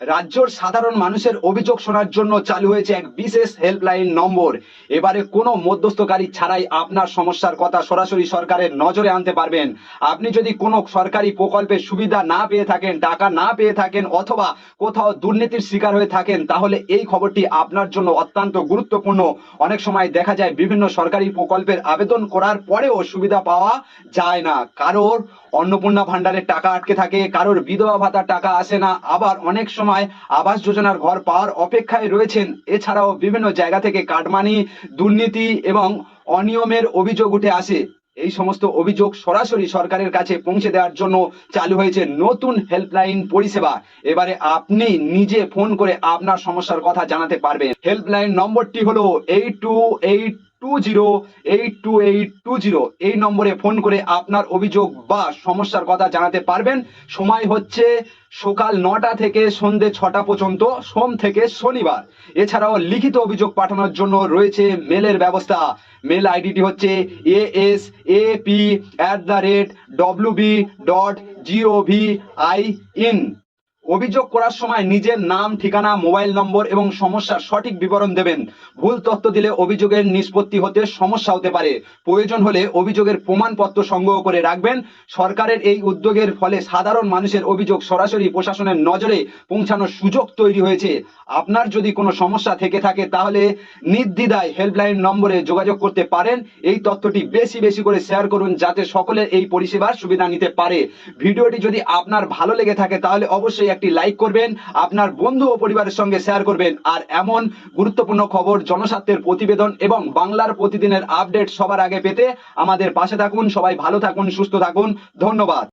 রাজ্যের সাধারণ মানুষের অভিযোগ শোনার জন্য চালু হয়েছে এক বিশেষ হেল্পলাইন নম্বর। এবারে কোনো মধ্যস্থকারী ছাড়াই আপনার সমস্যার কথা সরাসরি সরকারের নজরে আনতে পারবেন। আপনি যদি কোনো সরকারি প্রকল্পের সুবিধা না পেয়ে থাকেন, টাকা না পেয়ে থাকেন, অথবা কোথাও দুর্নীতির শিকার হয়ে থাকেন, তাহলে এই খবরটি আপনার জন্য অত্যন্ত গুরুত্বপূর্ণ। অনেক সময় দেখা যায় বিভিন্ন সরকারি প্রকল্পের আবেদন করার পরেও সুবিধা পাওয়া যায় না। কারোর অন্নপূর্ণা ভান্ডারের টাকা আটকে থাকে, কারোর বিধবা ভাতার টাকা আসে না, আবার অনেক সময় আবাস যোজনার ঘর পাওয়ার অপেক্ষায় রয়েছেন। এছাড়াও বিভিন্ন জায়গা থেকে কাটমানি, দুর্নীতি এবং অনিয়মের অভিযোগ উঠে আসে। এই সমস্ত অভিযোগ সরাসরি সরকারের কাছে পৌঁছে দেওয়ার জন্য চালু হয়েছে নতুন হেল্পলাইন পরিষেবা। এবারে আপনি নিজে ফোন করে আপনার সমস্যার কথা জানাতে পারবেন। হেল্পলাইন নম্বরটি হলো 8282082820। এই নম্বরে ফোন করে আপনার অভিযোগ বা সমস্যার কথা জানাতে পারবেন। সময় হচ্ছে সকাল 9টা থেকে সন্ধে 6টা পর্যন্ত, সোম থেকে শনিবার। এছাড়াও লিখিত অভিযোগ পাঠানোর জন্য রয়েছে মেলের ব্যবস্থা। মেল আইডিটি হচ্ছে asap@wb.gov.in। অভিযোগ করার সময় নিজের নাম, ঠিকানা, মোবাইল নম্বর এবং সমস্যার সঠিক বিবরণ দেবেন। ভুল তথ্য দিলে অভিযোগের নিষ্পত্তি হতে সমস্যা হতে পারে। প্রয়োজন হলে অভিযোগের প্রমাণপত্র সংগ্রহ করে রাখবেন। সরকারের এই উদ্যোগের ফলে সাধারণ মানুষের অভিযোগ সরাসরি প্রশাসনের নজরে পৌঁছানোর সুযোগ তৈরি হয়েছে। আপনার যদি কোনো সমস্যা থেকে থাকে তাহলে নির্দ্বিধায় হেল্পলাইন নম্বরে যোগাযোগ করতে পারেন। এই তথ্যটি বেশি বেশি করে শেয়ার করুন যাতে সকলে এই পরিষেবার সুবিধা নিতে পারে। ভিডিওটি যদি আপনার ভালো লেগে থাকে তাহলে অবশ্যই একটি লাইক করবেন, আপনার বন্ধু ও পরিবারের সঙ্গে শেয়ার করবেন। আর এমন গুরুত্বপূর্ণ খবর, জনস্বার্থের প্রতিবেদন এবং বাংলার প্রতিদিনের আপডেট সবার আগে পেতে আমাদের পাশে থাকুন। সবাই ভালো থাকুন, সুস্থ থাকুন। ধন্যবাদ।